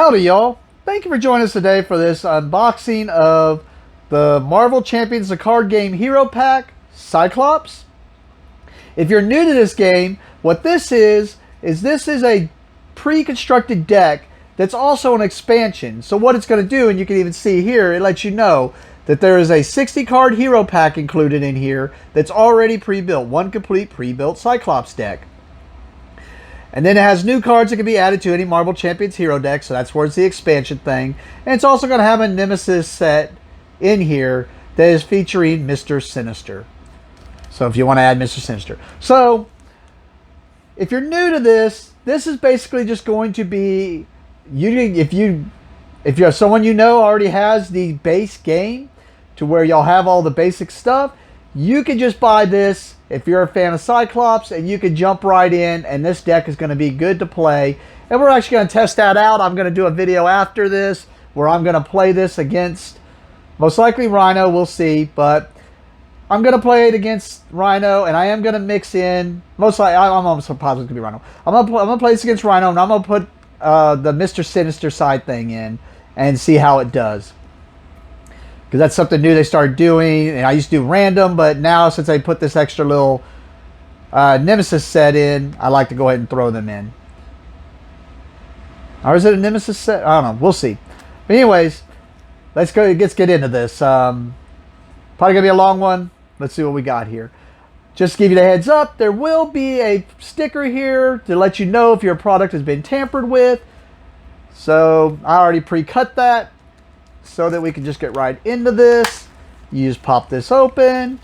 Howdy y'all, thank you for joining us today for this unboxing of the Marvel Champions the card game hero pack, Cyclops. If you're new to this game, what this is a pre-constructed deck that's also an expansion. So what it's going to do, and you can even see here, it lets you know that there is a 60 card hero pack included in here that's already pre-built, one complete pre-built Cyclops deck. And then it has new cards that can be added to any Marvel Champions hero deck, so that's where it's the expansion thing. And it's also going to have a Nemesis set in here that is featuring Mr. Sinister. So if you want to add Mr. Sinister. So, if you're new to this, this is basically just going to be, if you're someone you know already has the base game to where y'all have all the basic stuff, you can just buy this if you're a fan of Cyclops, and you can jump right in, and this deck is going to be good to play. And we're actually going to test that out. I'm going to do a video after this where I'm going to play this against most likely Rhino. We'll see, but I'm going to play it against Rhino, and I am going to mix in, most likely, I'm almost positive it's going to be Rhino. I'm going to play this against Rhino, and I'm going to put the Mr. Sinister side thing in and see how it does. Because that's something new they started doing, and I used to do random, but now since they put this extra little Nemesis set in, I like to go ahead and throw them in. Or is it a Nemesis set? I don't know. We'll see. But anyways, let's get into this. Probably going to be a long one. Let's see what we got here. Just to give you the heads up, there will be a sticker here to let you know if your product has been tampered with. So I already pre-cut that, so that we can just get right into this. You just pop this open.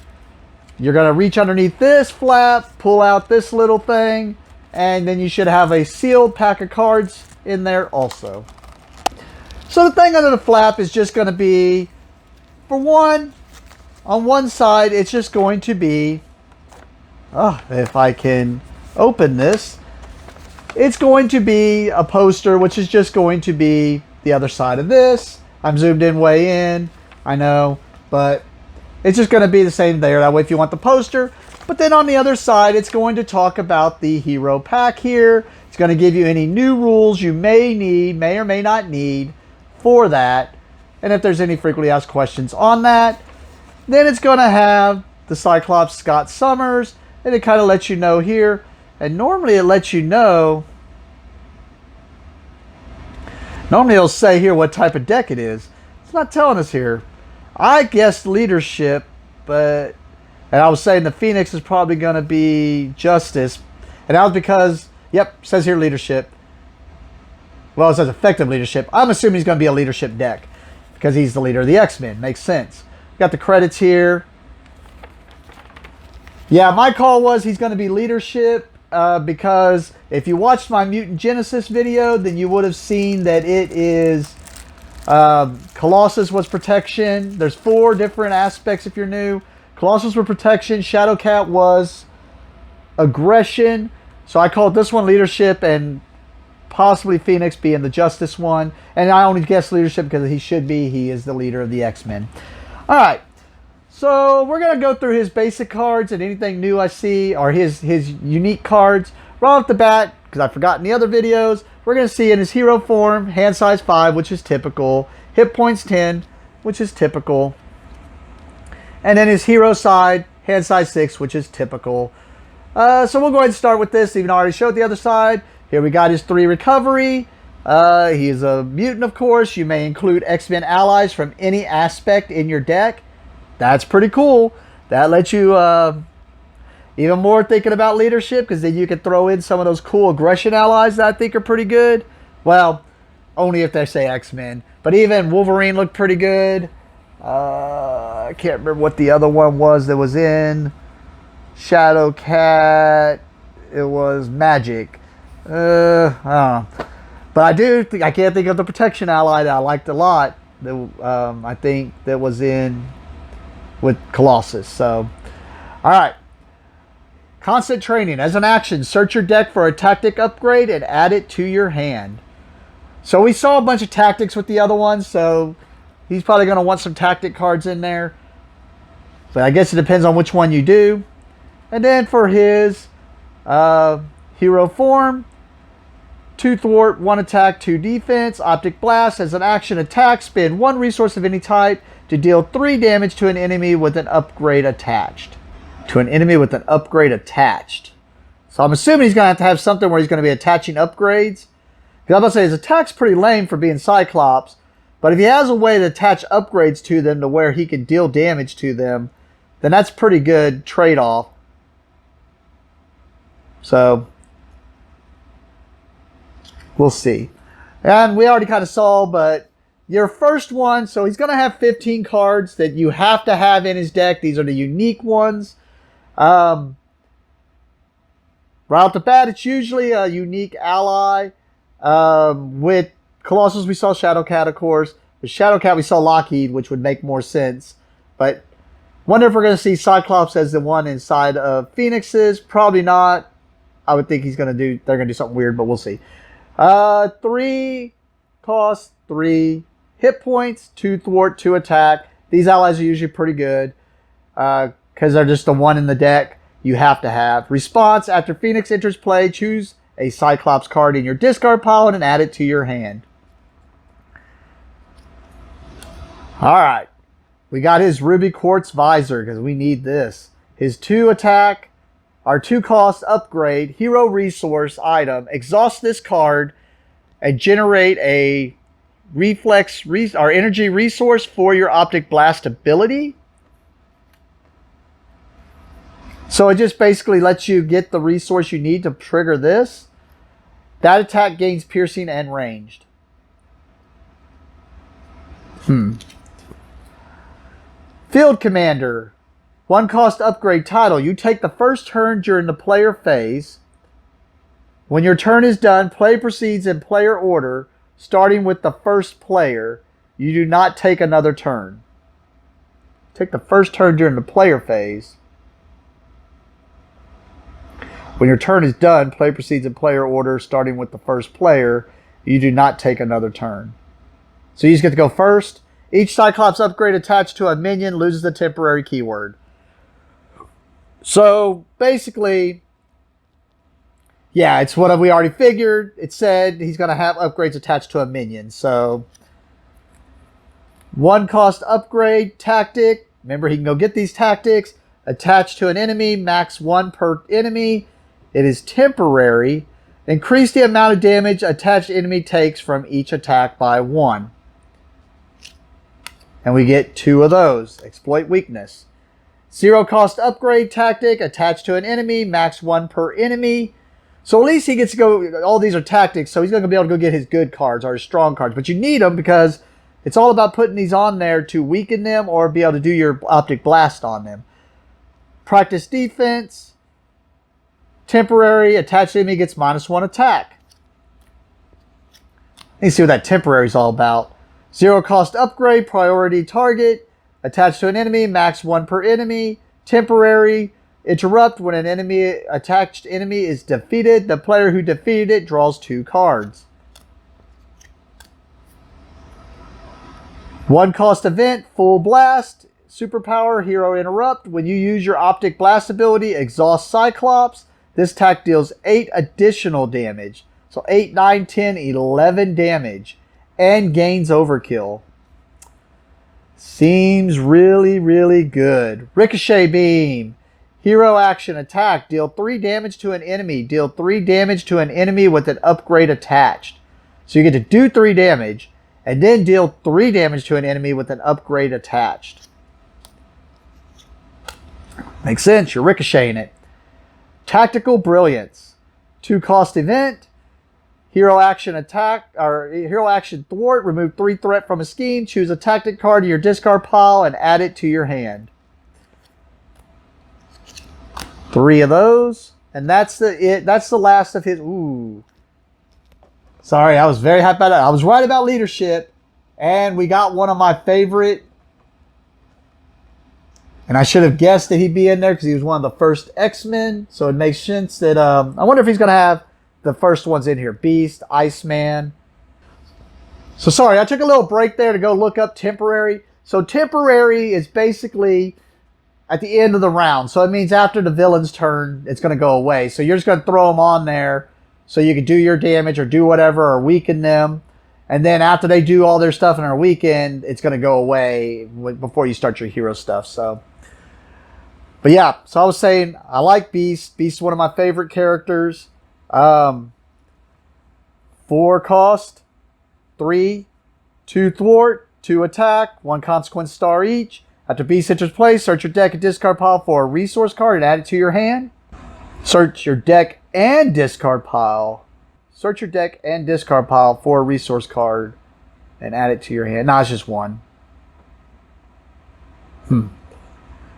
You're going to reach underneath this flap, pull out this little thing, and then you should have a sealed pack of cards in there also. So the thing under the flap is just going to be, for one, on one side, it's just going to be, if I can open this, it's going to be a poster, which is just going to be the other side of this. I'm zoomed in way in, I know, but it's just going to be the same there. That way if you want the poster. But then on the other side, it's going to talk about the hero pack here. It's going to give you any new rules you may need, may or may not need for that. And if there's any frequently asked questions on that. Then it's going to have the Cyclops Scott Summers. And it kind of lets you know here. And normally it lets you know, normally it'll say here what type of deck it is. It's not telling us here. I guessed leadership, and I was saying the Phoenix is probably going to be justice. And that was because, yep, it says here leadership. Well, it says effective leadership. I'm assuming he's going to be a leadership deck because he's the leader of the X-Men. Makes sense. Got the credits here. Yeah, my call was he's going to be leadership. Because if you watched my Mutant Genesis video, then you would have seen that it is Colossus was protection. There's 4 different aspects if you're new. Colossus was protection, Shadowcat was aggression. So I called this one leadership, and possibly Phoenix being the justice one. And I only guessed leadership because he is the leader of the X-Men. Alright. So we're going to go through his basic cards and anything new I see, or his unique cards. Right off the bat, because I've forgotten the other videos, we're going to see in his hero form, hand size 5, which is typical. Hit points 10, which is typical. And then his hero side, hand size 6, which is typical. So we'll go ahead and start with this, even though I already showed the other side. Here we got his 3 recovery. He is a mutant, of course. You may include X-Men allies from any aspect in your deck. That's pretty cool. That lets you even more thinking about leadership, because then you can throw in some of those cool aggression allies that I think are pretty good. Well, only if they say X-Men. But even Wolverine looked pretty good. I can't remember what the other one was that was in Shadowcat. It was Magic. I don't know. But I can't think of the protection ally that I liked a lot. That I think that was in with Colossus. So, alright. Constant training. As an action, search your deck for a tactic upgrade and add it to your hand. So we saw a bunch of tactics with the other ones, so he's probably going to want some tactic cards in there. But I guess it depends on which one you do. And then for his hero form, 2 thwart, 1 attack, 2 defense. Optic Blast as an action attack. Spend 1 resource of any type to deal 3 damage to an enemy with an upgrade attached. To an enemy with an upgrade attached. So I'm assuming he's going to have something where he's going to be attaching upgrades. Because I'm going to say his attack's pretty lame for being Cyclops. But if he has a way to attach upgrades to them to where he can deal damage to them, then that's pretty good trade-off. So, we'll see. And we already kind of saw, but your first one, so he's going to have 15 cards that you have to have in his deck. These are the unique ones. Right off the bat, it's usually a unique ally. With Colossus, we saw Shadowcat, of course. With Shadowcat, we saw Lockheed, which would make more sense. But wonder if we're going to see Cyclops as the one inside of Phoenix's. Probably not. I would think they're going to do something weird, but we'll see. 3 cost, 3 hit points, 2 thwart, 2 attack. These allies are usually pretty good because they're just the one in the deck you have to have. Response: after Phoenix enters play, choose a Cyclops card in your discard pile and add it to your hand. Alright. We got his Ruby Quartz Visor because we need this. His 2 attack, our 2 cost upgrade, hero resource item. Exhaust this card and generate a energy resource for your Optic Blast ability. So it just basically lets you get the resource you need to trigger this. That attack gains piercing and ranged. Field Commander. 1 cost upgrade title. You take the first turn during the player phase. When your turn is done, play proceeds in player order, starting with the first player. You do not take another turn. Take the first turn during the player phase. When your turn is done, play proceeds in player order, starting with the first player. You do not take another turn. So you just get to go first. Each Cyclops upgrade attached to a minion loses the temporary keyword. So basically, yeah, it's what we already figured. It said he's going to have upgrades attached to a minion. So 1 cost upgrade tactic. Remember, he can go get these tactics. Attached to an enemy, max 1 per enemy. It is temporary. Increase the amount of damage attached enemy takes from each attack by 1. And we get 2 of those. Exploit weakness. 0 cost upgrade tactic. Attached to an enemy, max 1 per enemy. So at least he gets to go, all these are tactics, so he's going to be able to go get his good cards or his strong cards. But you need them because it's all about putting these on there to weaken them or be able to do your Optic Blast on them. Practice defense. Temporary. Attached enemy gets -1 attack. Let's see what that temporary is all about. 0 cost upgrade. Priority target. Attached to an enemy. Max 1 per enemy. Temporary. Interrupt. When an attached enemy is defeated, the player who defeated it draws 2 cards. 1 cost event. Full blast. Superpower. Hero interrupt. When you use your Optic Blast ability, exhaust Cyclops. This attack deals 8 additional damage. So 8, 9, 10, 11 damage. And gains overkill. Seems really, really good. Ricochet Beam. Hero action attack. Deal 3 damage to an enemy. Deal 3 damage to an enemy with an upgrade attached. So you get to do 3 damage. And then deal 3 damage to an enemy with an upgrade attached. Makes sense. You're ricocheting it. Tactical Brilliance. 2 cost event. Hero action attack, or hero action thwart. Remove 3 threat from a scheme. Choose a tactic card to your discard pile and add it to your hand. 3 of those. And that's the last of his. Ooh. Sorry, I was very happy about that. I was right about leadership. And we got one of my favorite. And I should have guessed that he'd be in there because he was one of the first X-Men. So it makes sense that... I wonder if he's going to have the first ones in here. Beast, Iceman. So sorry, I took a little break there to go look up temporary. So temporary is basically at the end of the round. So it means after the villain's turn, it's going to go away. So you're just going to throw them on there so you can do your damage or do whatever or weaken them. And then after they do all their stuff and are weakened, it's going to go away before you start your hero stuff. So, but yeah, so I was saying I like Beast. Beast is one of my favorite characters. 4 cost, 3, 2 thwart, 2 attack, 1 consequence star each. After Beast enters play, search your deck and discard pile for a resource card and add it to your hand. Search your deck and discard pile. Search your deck and discard pile for a resource card and add it to your hand. No, it's just 1.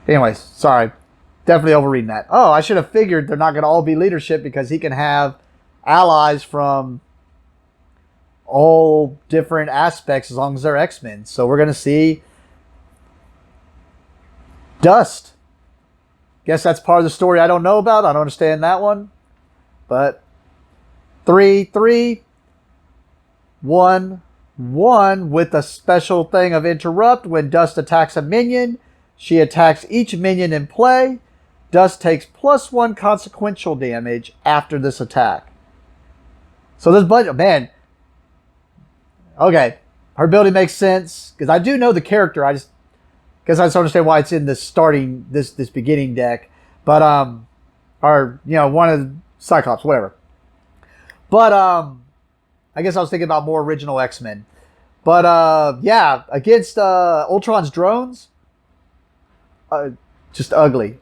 Anyways, sorry. Definitely overreading that. Oh, I should have figured they're not going to all be leadership because he can have allies from all different aspects as long as they're X-Men. So we're going to see Dust. Guess that's part of the story I don't know about. I don't understand that one. But 3, 3, 1, 1 with a special thing of interrupt. When Dust attacks a minion, she attacks each minion in play. Dust takes +1 consequential damage after this attack. So this budget, man. Okay, her ability makes sense because I do know the character. I just don't understand why it's in this starting this beginning deck. But or one of the Cyclops, whatever. But I guess I was thinking about more original X-Men. But yeah, against Ultron's drones, just ugly.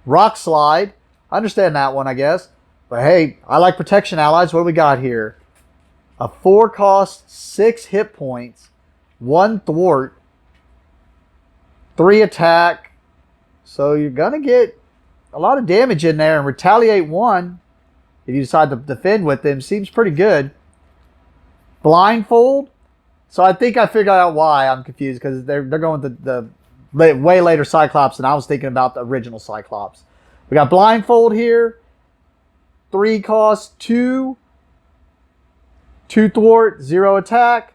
Rock Slide, I understand that one, I guess. But hey, I like protection allies. What do we got here? A 4 cost, 6 hit points, 1 thwart, 3 attack. So you're gonna get a lot of damage in there, and retaliate 1 if you decide to defend with them. Seems pretty good. Blindfold. So I think I figured out why I'm confused, because they're going with the way later Cyclops, and I was thinking about the original Cyclops. We got Blindfold here. 3 cost, 2 thwart, 0 attack.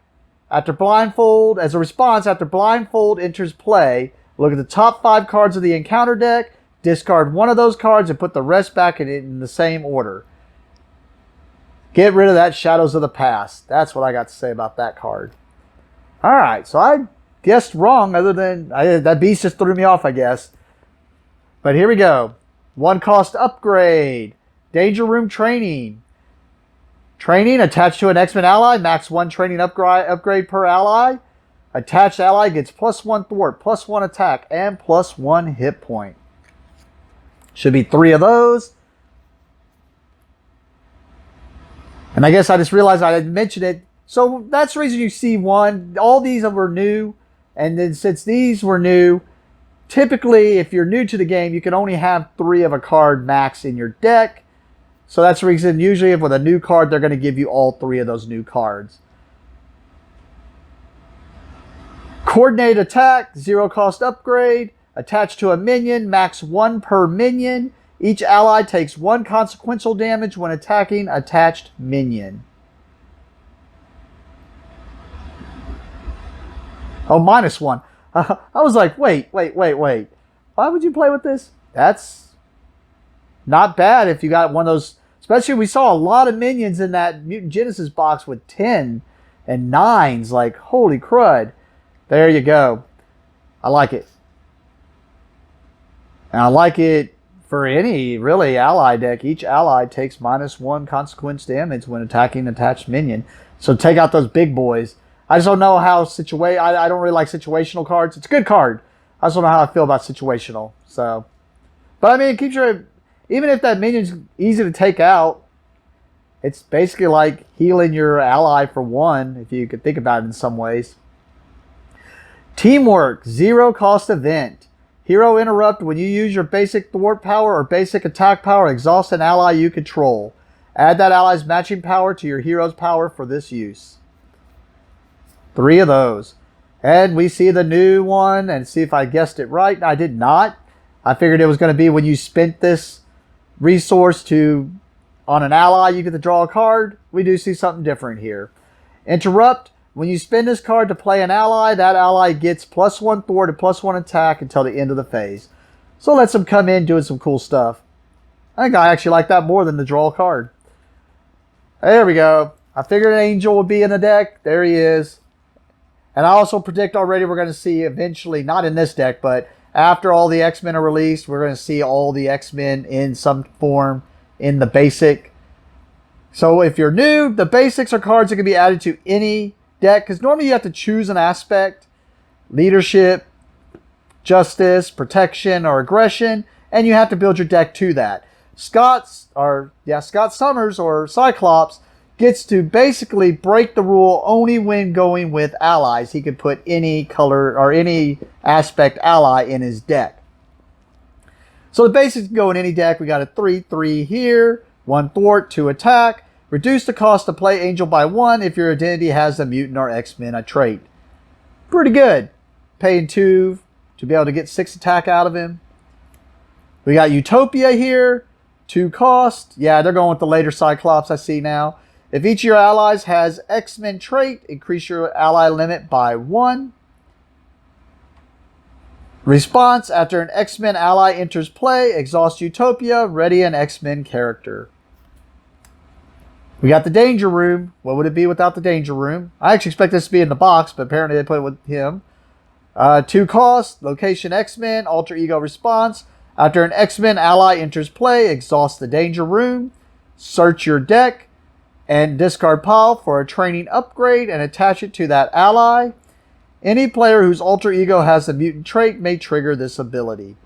After Blindfold, as a response, after Blindfold enters play, look at the top 5 cards of the encounter deck, discard 1 of those cards, and put the rest back in the same order. Get rid of that Shadows of the Past. That's what I got to say about that card. Alright, so I guessed wrong, other than that Beast just threw me off, I guess. But here we go. 1 cost upgrade. Danger Room Training. Training attached to an X-Men ally. Max 1 training upgrade per ally. Attached ally gets +1 thwart, +1 attack, and +1 hit point. Should be 3 of those. And I guess I just realized I didn't mention it. So that's the reason you see 1. All these were new. And then since these were new, typically if you're new to the game, you can only have 3 of a card max in your deck. So that's the reason usually with a new card, they're going to give you all 3 of those new cards. Coordinate attack, 0 cost upgrade. Attached to a minion, max 1 per minion. Each ally takes 1 consequential damage when attacking attached minion. Oh, -1. I was like, wait. Why would you play with this? That's not bad if you got one of those. Especially we saw a lot of minions in that Mutant Genesis box with 10 and 9s. Like, holy crud. There you go. I like it. And I like it for any, really, ally deck. Each ally takes -1 consequence damage when attacking attached minion. So take out those big boys. I just don't know how I don't really like situational cards. It's a good card. I just don't know how I feel about situational. So, but I mean, keep your, even if that minion's easy to take out, it's basically like healing your ally for 1, if you could think about it in some ways. Teamwork, 0 cost event. Hero interrupt. When you use your basic thwart power or basic attack power, exhaust an ally you control. Add that ally's matching power to your hero's power for this use. 3 of those. And we see the new one, and see if I guessed it right. I did not. I figured it was going to be when you spent this resource on an ally, you get to draw a card. We do see something different here. Interrupt. When you spend this card to play an ally, that ally gets +1 thwart and +1 attack until the end of the phase. So lets them come in doing some cool stuff. I think I actually like that more than the draw card. There we go. I figured an Angel would be in the deck. There he is. And I also predict already we're going to see eventually, not in this deck, but after all the X-Men are released, we're going to see all the X-Men in some form in the basic. So if you're new, the basics are cards that can be added to any deck, because normally you have to choose an aspect: leadership, justice, protection, or aggression, and you have to build your deck to that. Scott Summers or Cyclops gets to basically break the rule only when going with allies. He could put any color or any aspect ally in his deck. So the basics can go in any deck. We got a 3/3 here, 1 thwart, 2 attack. Reduce the cost to play Angel by 1 if your identity has a mutant or X-Men a trait. Pretty good. Paying 2 to be able to get 6 attack out of him. We got Utopia here, 2 cost. Yeah, they're going with the later Cyclops I see now. If each of your allies has X-Men trait, increase your ally limit by 1. Response: after an X-Men ally enters play, exhaust Utopia, ready an X-Men character. We got the Danger Room. What would it be without the Danger Room? I actually expect this to be in the box, but apparently they put it with him. 2 cost, location X-Men, alter ego response. After an X-Men ally enters play, exhaust the Danger Room, search your deck, and discard pile for a training upgrade and attach it to that ally. Any player whose alter ego has a mutant trait may trigger this ability.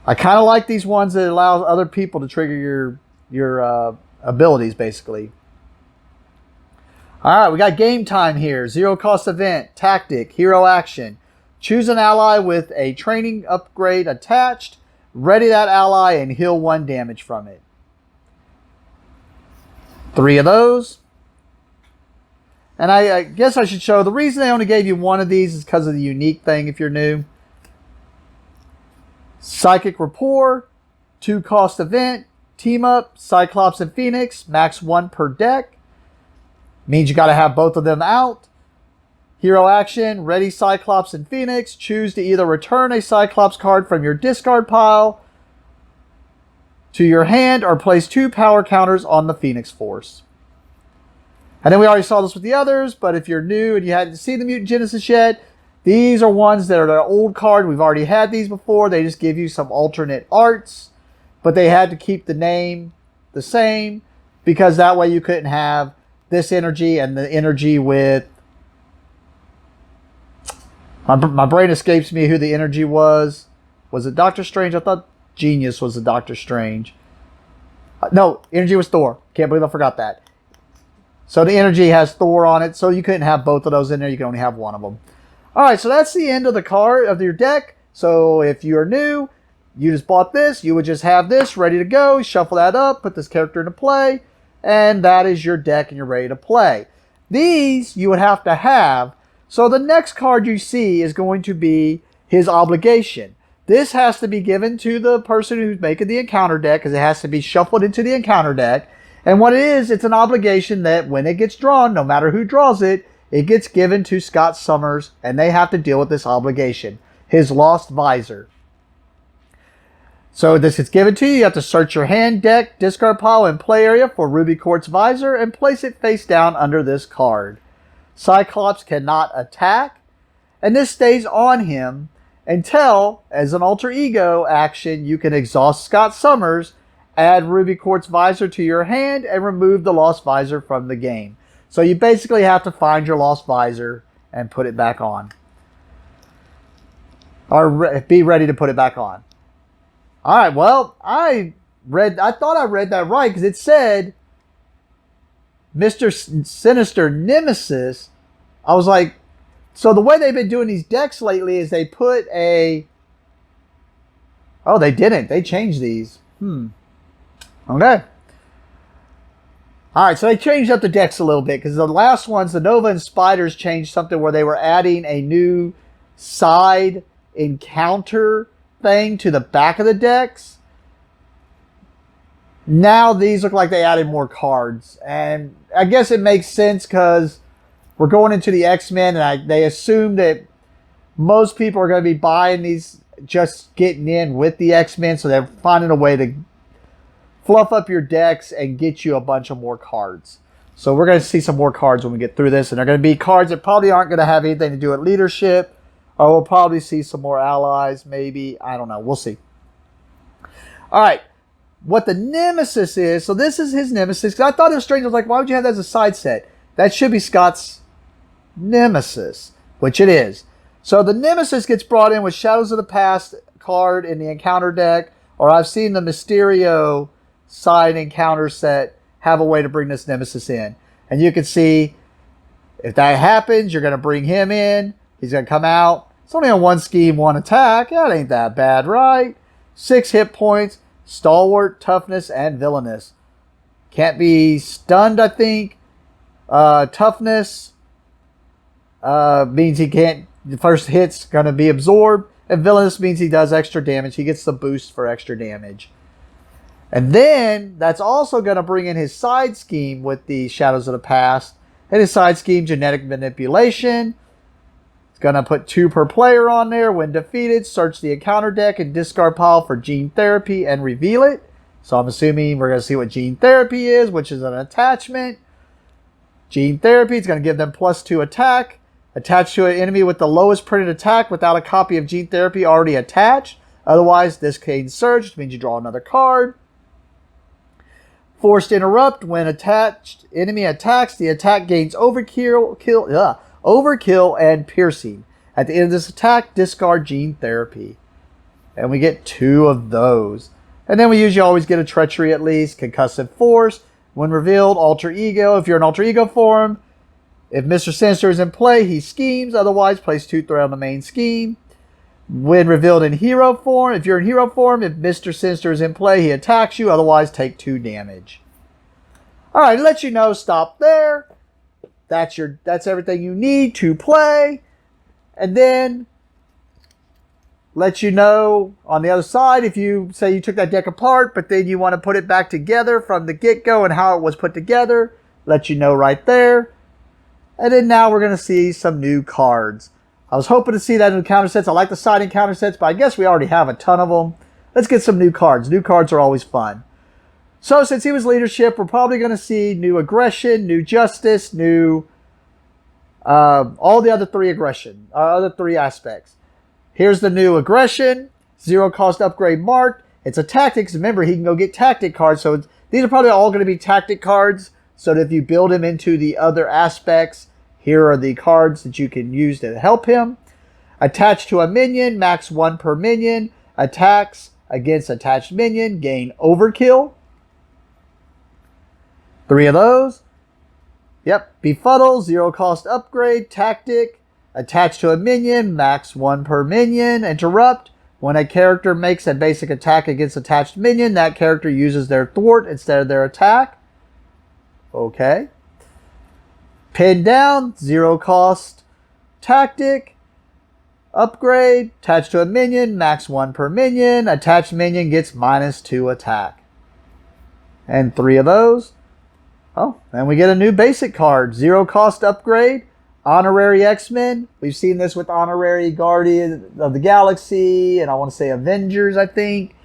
I kind of like these ones that allow other people to trigger your abilities, basically. Alright, we got game time here. 0 cost event, tactic, hero action. Choose an ally with a training upgrade attached. Ready that ally and heal 1 damage from it. 3 of those. And I guess I should show, the reason they only gave you 1 of these is because of the unique thing if you're new. Psychic Rapport, 2 cost event, team up, Cyclops and Phoenix, max 1 per deck. Means you got to have both of them out. Hero action, ready Cyclops and Phoenix. Choose to either return a Cyclops card from your discard pile to your hand or place 2 power counters on the Phoenix Force. And then we already saw this with the others, but if you're new and you hadn't seen the Mutant Genesis yet, these are ones that are the old card. We've already had these before. They just give you some alternate arts, but they had to keep the name the same because that way you couldn't have this energy and the energy with... My brain escapes me who the energy was. Was it Doctor Strange? I thought Genius was the Doctor Strange. No, energy was Thor. Can't believe I forgot that. So the energy has Thor on it, so you couldn't have both of those in there. You can only have one of them. Alright, so that's the end of the card of your deck. So if you're new, you just bought this, you would just have this ready to go. Shuffle that up, put this character into play, and that is your deck and you're ready to play. These you would have to have. So the next card you see is going to be his obligation. This has to be given to the person who's making the encounter deck because it has to be shuffled into the encounter deck. And what it is, it's an obligation that when it gets drawn, no matter who draws it, it gets given to Scott Summers and they have to deal with this obligation. His Lost Visor. So this is given to you. You have to search your hand, deck, discard pile, and play area for Ruby Quartz Visor and place it face down under this card. Cyclops cannot attack, and this stays on him until, as an alter ego action, you can exhaust Scott Summers, add Ruby Quartz Visor to your hand, and remove the Lost Visor from the game. So you basically have to find your Lost Visor and put it back on. Or be ready to put it back on. Alright, well, I thought I read that right, because it said Mr. Sinister Nemesis. I was like, so the way they've been doing these decks lately is they put a... Oh, they didn't. They changed these. Okay. Alright, so they changed up the decks a little bit, because the last ones, the Nova and Spiders, changed something where they were adding a new side encounter thing to the back of the decks. Now these look like they added more cards, and I guess it makes sense because we're going into the X-Men, and they assume that most people are going to be buying these just getting in with the X-Men, so they're finding a way to fluff up your decks and get you a bunch of more cards. So we're going to see some more cards when we get through this, and they're going to be cards that probably aren't going to have anything to do with leadership, or we'll probably see some more allies, maybe. I don't know. We'll see. All right. What the Nemesis is, so this is his Nemesis. I thought it was strange. I was like, why would you have that as a side set? That should be Scott's Nemesis, which it is. So the Nemesis gets brought in with Shadows of the Past card in the encounter deck, or I've seen the Mysterio side encounter set have a way to bring this Nemesis in. And you can see if that happens, you're going to bring him in. He's going to come out. It's only a 1 scheme, 1 attack. That ain't that bad, right? 6 hit points, stalwart, toughness, and villainous. Can't be stunned, I think. Toughness means he can't. The first hit's going to be absorbed. And villainous means he does extra damage. He gets the boost for extra damage. And then that's also going to bring in his side scheme with the Shadows of the Past. And his side scheme, Genetic Manipulation. It's going to put 2 per player on there. When defeated, search the encounter deck and discard pile for Gene Therapy and reveal it. So I'm assuming we're going to see what Gene Therapy is, which is an attachment. Gene Therapy is going to give them +2 attack. Attached to an enemy with the lowest printed attack without a copy of Gene Therapy already attached. Otherwise, this gains Surge, which means you draw another card. Forced Interrupt. When attached enemy attacks, the attack gains overkill and piercing. At the end of this attack, discard Gene Therapy. And we get 2 of those. And then we usually always get a Treachery at least. Concussive Force. When revealed, Alter Ego. If you're in Alter Ego form, if Mr. Sinister is in play, he schemes. Otherwise, place 2 threat on the main scheme. When revealed in hero form, if you're in hero form, if Mr. Sinister is in play, he attacks you. Otherwise, take 2 damage. All right, let you know. Stop there. That's everything you need to play. And then let you know on the other side, if you say you took that deck apart, but then you want to put it back together from the get-go and how it was put together, let you know right there. And then now we're going to see some new cards. I was hoping to see that in the counter sets. I like the side encounter sets, but I guess we already have a ton of them. Let's get some new cards. New cards are always fun. So since he was leadership, we're probably going to see new aggression, new justice, new all the other 3 aggression, other 3 aspects. Here's the new aggression, 0 cost upgrade marked. It's a tactics. Remember, he can go get tactic cards. So these are probably all going to be tactic cards. So that if you build him into the other aspects, here are the cards that you can use to help him. Attached to a minion, max 1 per minion. Attacks against attached minion, gain overkill. 3 of those. Yep. Befuddle, 0 cost upgrade, tactic. Attached to a minion, max 1 per minion. Interrupt. When a character makes a basic attack against attached minion, that character uses their thwart instead of their attack. Okay. Pin down, 0 cost tactic. Upgrade, attached to a minion, max 1 per minion. Attached minion gets -2 attack. And 3 of those. Oh, and we get a new basic card. 0 cost upgrade. Honorary XMen. We've seen this with Honorary Guardian of the Galaxy. And I want to say Avengers, I think.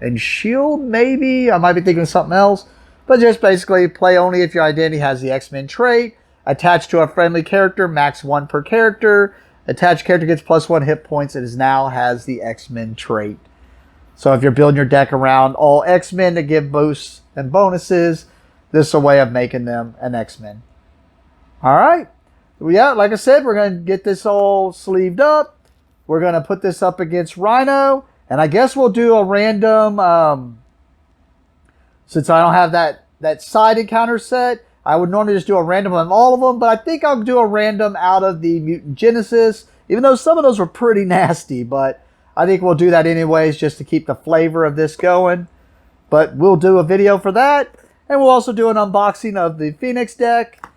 And S.H.I.E.L.D. maybe. I might be thinking of something else. But just basically play only if your identity has the X-Men trait. Attached to a friendly character, max 1 per character. Attached character gets +1 hit points. It now has the X-Men trait. So if you're building your deck around all X-Men to give boosts and bonuses, this is a way of making them an X-Men. Alright. Yeah, like I said, we're going to get this all sleeved up. We're going to put this up against Rhino. And I guess we'll do a random... since I don't have that side encounter set, I would normally just do a random on all of them, but I think I'll do a random out of the Mutant Genesis, even though some of those were pretty nasty, but I think we'll do that anyways just to keep the flavor of this going. But we'll do a video for that, and we'll also do an unboxing of the Phoenix deck.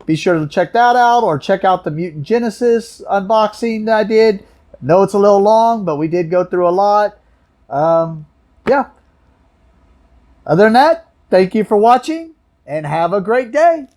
Be sure to check that out, or check out the Mutant Genesis unboxing that I did. I know it's a little long, but we did go through a lot. Yeah. Other than that, thank you for watching, and have a great day.